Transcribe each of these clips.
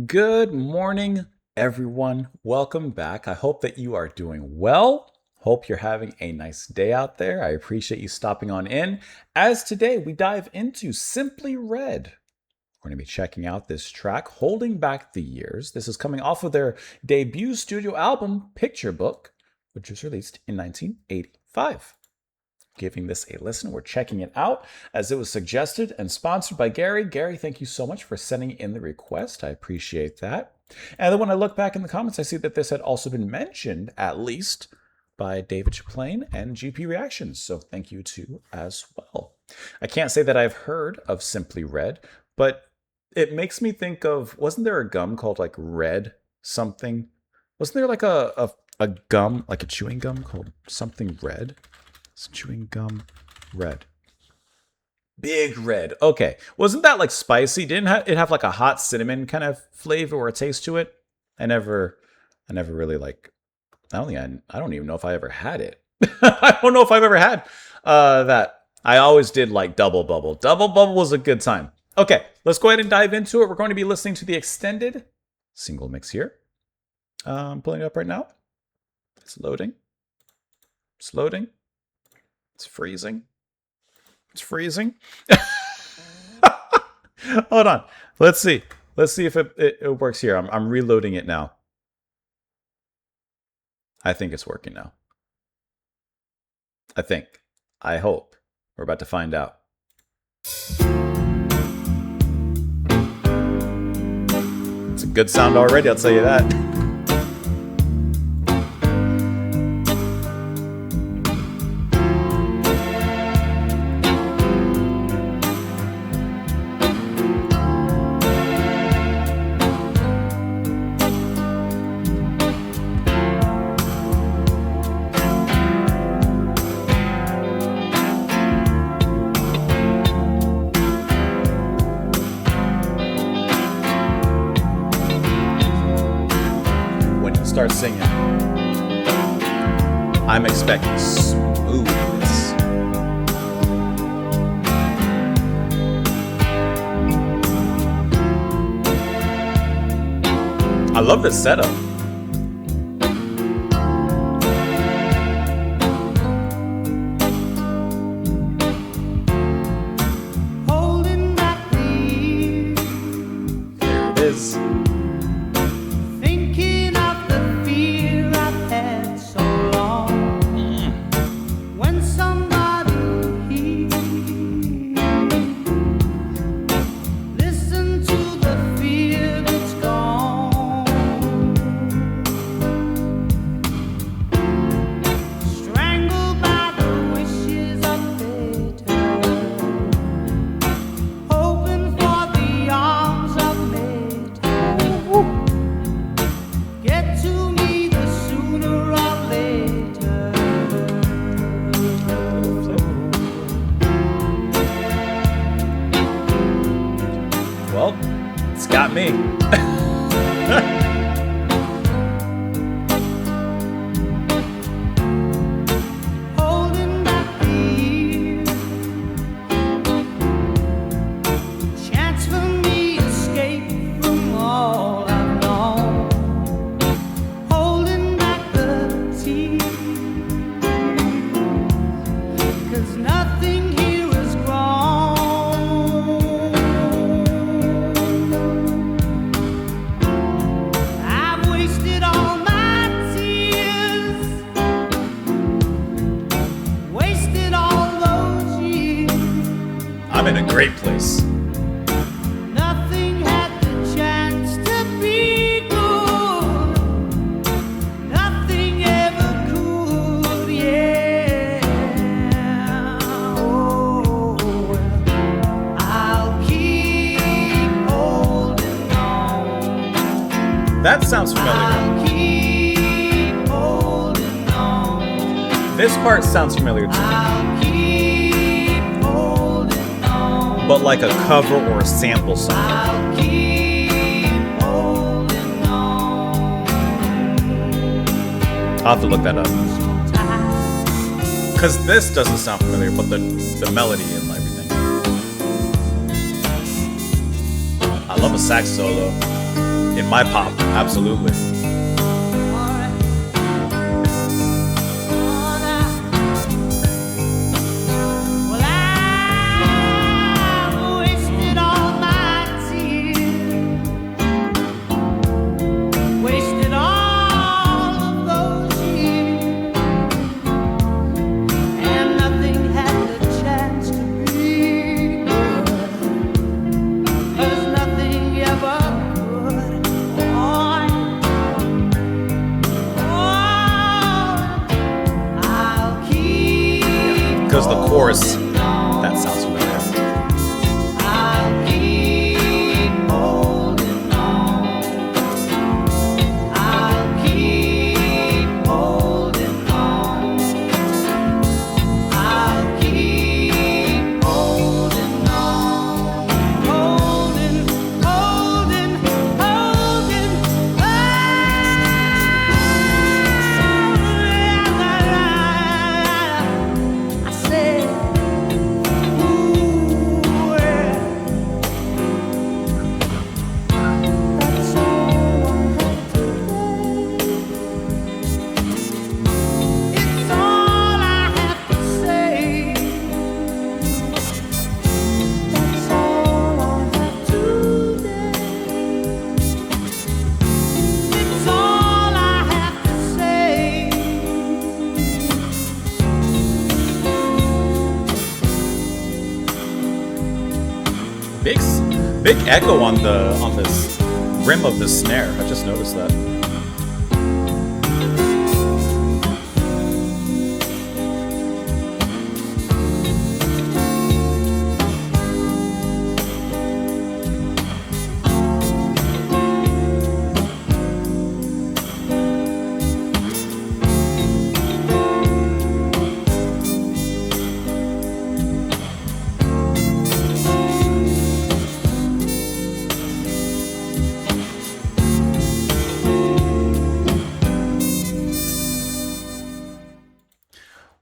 Good morning, everyone. Welcome back. I hope that you are doing well. Hope you're having a nice day out there. I appreciate you stopping on in. As today we dive into Simply Red. We're going to be checking out this track, Holding Back the Years. This is coming off of their debut studio album, Picture Book, which was released in 1985. Giving this a listen. We're checking it out as it was suggested and sponsored by Gary. Gary, thank you so much for sending in the request. I appreciate that. And then when I look back in the comments, I see that this had also been mentioned, at least, by David Chaplain and GP Reactions. So thank you too as well. I can't say that I've heard of Simply Red, but it makes me think of, wasn't there a gum called like Red something? Wasn't there like a gum, like a chewing gum called something Red? It's chewing gum red. Big Red. Okay. Wasn't that like spicy? Didn't it have like a hot cinnamon kind of flavor or a taste to it? I never really like, I don't even know if I ever had it. I don't know if I've ever had that. I always did like Double Bubble. Double Bubble was a good time. Okay, let's go ahead and dive into it. We're going to be listening to the extended single mix here. I'm pulling it up right now. It's loading. It's loading. It's freezing. It's freezing. Hold on. Let's see. Let's see if it works here. I'm reloading it now. I think it's working now. I think. I hope. We're about to find out. It's a good sound already, I'll tell you that. Start singing. I'm expecting smoothness. I love this setup. Holding back the years. There it is. Well, it's got me. Holding back the years. Chance for me to escape from all I've known. Holding back the tears. 'Cause nothing here is grown. I'm in a great place. Nothing had the chance to be good. Nothing ever could, yeah. Oh, I'll keep holding on. That sounds familiar. I'll keep holding on. This part sounds familiar to me. I'll keep But like a cover or a sample somewhere. I'll keep holding on. I'll have to look that up. Because this doesn't sound familiar, but the melody and everything. I love a sax solo. my pop, absolutely. Well, I wasted all my tears, wasted all of those years, and nothing had the chance to be good, 'cause nothing ever could. I'll keep Because the chorus, holding on. that sounds familiar. I'll keep holding on. I'll keep holding on. I'll keep holding on. Holding, holding, holding on. I said, ooh, that's all I have to say. It's all I have to say. That's all I have today. It's all I have to say. Big, big echo on this rim of the snare. I just noticed that.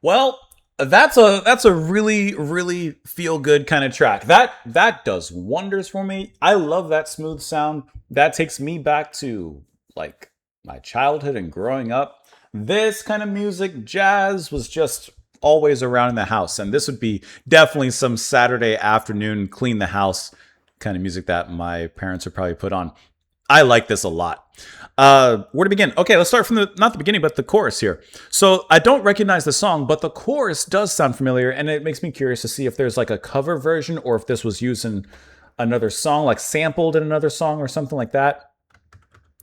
Well, that's a really feel good kind of track. That does wonders for me. I love that smooth sound. That takes me back to like my childhood and growing up. This kind of music, jazz, was just always around in the house, and this would be definitely some Saturday afternoon clean the house kind of music that my parents would probably put on. I like this a lot. Where to begin? Okay, let's start from not the beginning, but the chorus here. So I don't recognize the song, but the chorus does sound familiar, and it makes me curious to see if there's like a cover version or if this was used in another song, like sampled in another song or something like that.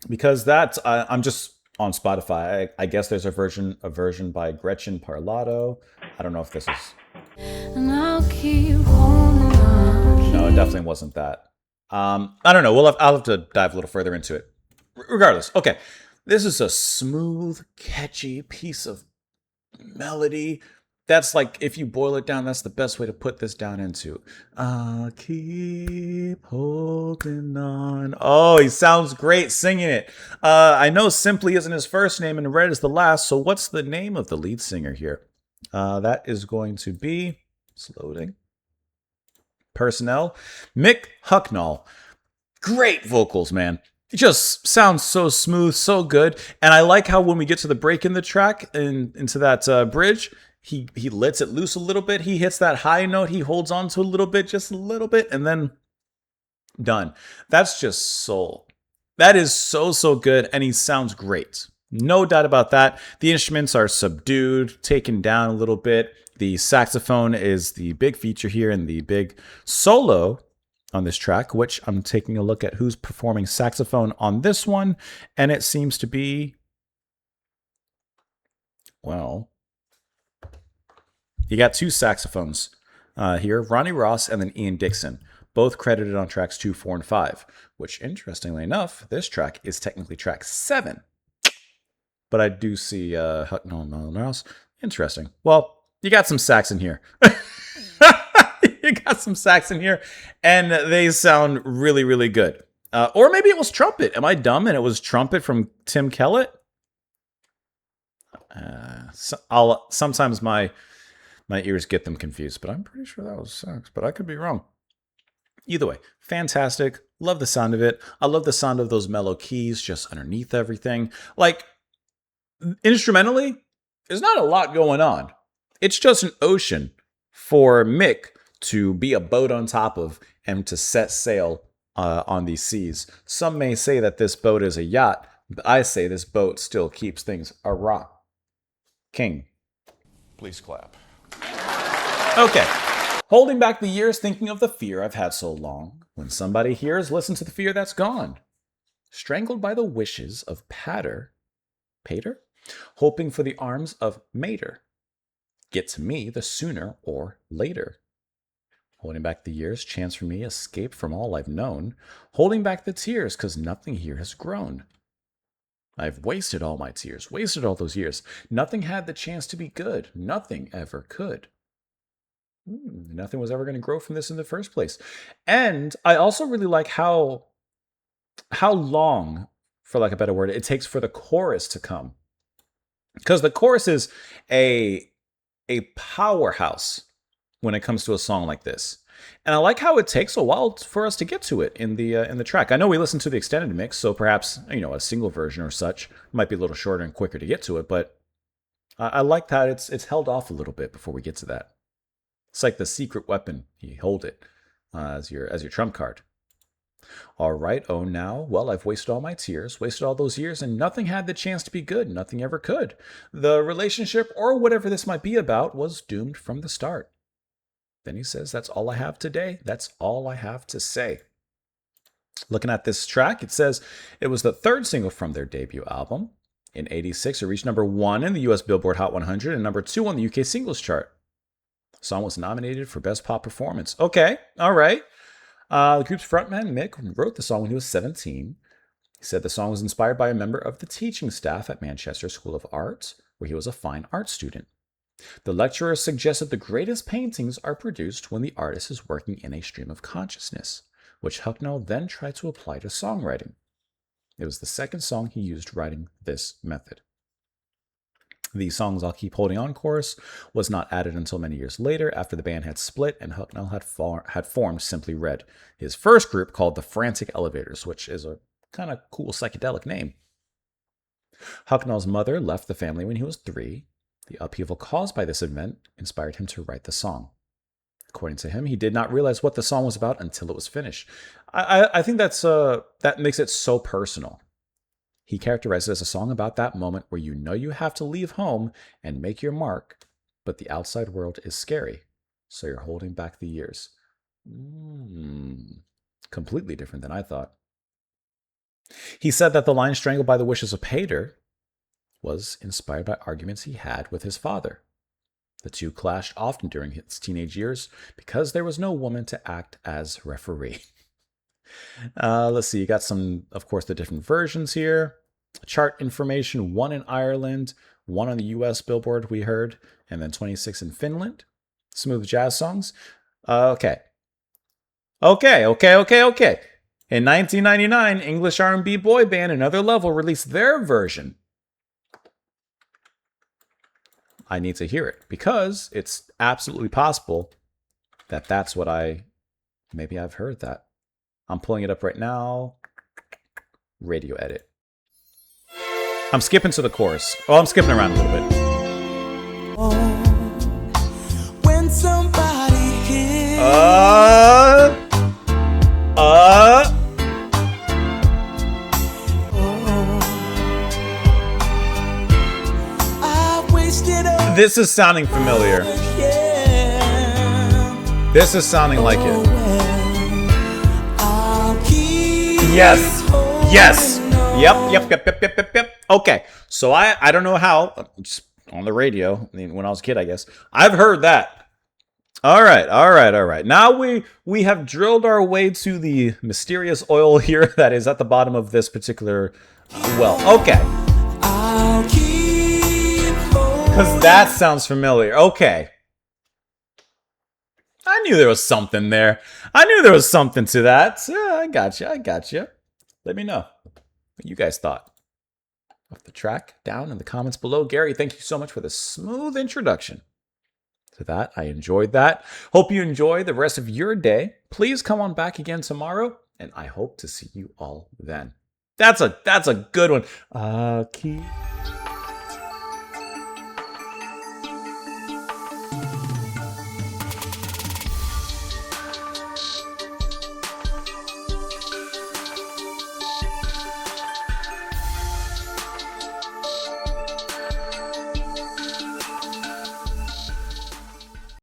Because that's I'm just on Spotify. I guess there's a version by Gretchen Parlato. I don't know if this is. And I'll keep holding on. No, it definitely wasn't that. I don't know. I'll have to dive a little further into it. Regardless, okay. This is a smooth, catchy piece of melody. That's like, if you boil it down, that's the best way to put this down into. I'll keep holding on. Oh, he sounds great singing it. I know Simply isn't his first name and Red is the last, so what's the name of the lead singer here? That is going to be, it's loading, personnel, Mick Hucknall. Great vocals, man. It just sounds so smooth, so good. And I like how when we get to the break in the track and into that bridge, he lets it loose a little bit. He hits that high note. He holds on to a little bit, just a little bit, and then done. That's just soul. That is so good, and he sounds great. No doubt about that. The instruments are subdued, taken down a little bit. The saxophone is the big feature here and the big solo on this track, which I'm taking a look at who's performing saxophone on this one, and it seems to be, well, you got two saxophones here, Ronnie Ross and then Ian Dixon, both credited on tracks 2, 4, and 5, which, interestingly enough, this track is technically track 7. But I do see Hucknall and Ross. Interesting. Well, you got some sax in here. You got some sax in here, and they sound really good. Or maybe it was trumpet. Am I dumb and it was trumpet from Tim Kellett? Sometimes my ears get them confused, but I'm pretty sure that was sax, but I could be wrong. Either way, fantastic. Love the sound of it. I love the sound of those mellow keys just underneath everything. Like, instrumentally, there's not a lot going on. It's just an ocean for Mick to be a boat on top of and to set sail on these seas. Some may say that this boat is a yacht, but I say this boat still keeps things a rock. King. Please clap. Okay. Holding back the years, thinking of the fear I've had so long. When somebody hears, listen to the fear that's gone. Strangled by the wishes of Pater? Hoping for the arms of Mater. Get to me the sooner or later. Holding back the years, chance for me, escape from all I've known. Holding back the tears, 'cause nothing here has grown. I've wasted all my tears, wasted all those years. Nothing had the chance to be good. Nothing ever could. Nothing was ever going to grow from this in the first place. And I also really like how long, for lack of a better word, it takes for the chorus to come. Because the chorus is a powerhouse when it comes to a song like this. And I like how it takes a while for us to get to it in the track. I know we listened to the extended mix, so perhaps a single version or such might be a little shorter and quicker to get to it. But I like that it's held off a little bit before we get to that. It's like the secret weapon. You hold it as your trump card. All right, oh now, well, I've wasted all my tears, wasted all those years, and nothing had the chance to be good. Nothing ever could. The relationship, or whatever this might be about, was doomed from the start. Then he says, that's all I have today. That's all I have to say. Looking at this track, it says it was the third single from their debut album. In '86, it reached #1 in the US Billboard Hot 100 and #2 on the UK Singles Chart. The song was nominated for Best Pop Performance. Okay, all right. The group's frontman, Mick, wrote the song when he was 17. He said the song was inspired by a member of the teaching staff at Manchester School of Art, where he was a fine art student. The lecturer suggested the greatest paintings are produced when the artist is working in a stream of consciousness, which Hucknall then tried to apply to songwriting. It was the second song he used writing this method. The Songs I'll Keep Holding On chorus was not added until many years later after the band had split and Hucknall had formed Simply Red, his first group called the Frantic Elevators, which is a kind of cool psychedelic name. Hucknall's mother left the family when he was 3. The upheaval caused by this event inspired him to write the song. According to him, he did not realize what the song was about until it was finished. I think that makes it so personal. He characterized it as a song about that moment where you know you have to leave home and make your mark, but the outside world is scary, so you're holding back the years. Completely different than I thought. He said that the line "strangled by the wishes of Pater" was inspired by arguments he had with his father. The two clashed often during his teenage years because there was no woman to act as referee. Let's see, you got some, of course, the different versions here. Chart information: 1 in Ireland, 1 on the US Billboard, we heard, and then 26 in Finland. Smooth jazz songs. Okay. In 1999, English R&B boy band Another Level released their version. I need to hear it because it's absolutely possible that that's what maybe I've heard that. I'm pulling it up right now. Radio edit. I'm skipping to the chorus. Oh, I'm skipping around a little bit. When somebody hears This is sounding familiar. This is sounding like it. Yes. Yes. Yep. Okay. So I don't know how, just on the radio, when I was a kid, I guess. I've heard that. All right. Now we have drilled our way to the mysterious oil here that is at the bottom of this particular well. Okay. Because that sounds familiar. Okay. I knew there was something there. I knew there was something to that. Yeah, I got you. Let me know what you guys thought of the track down in the comments below. Gary, thank you so much for the smooth introduction. to that. I enjoyed that. Hope you enjoy the rest of your day. Please come on back again tomorrow, and I hope to see you all then. That's a good one. Keep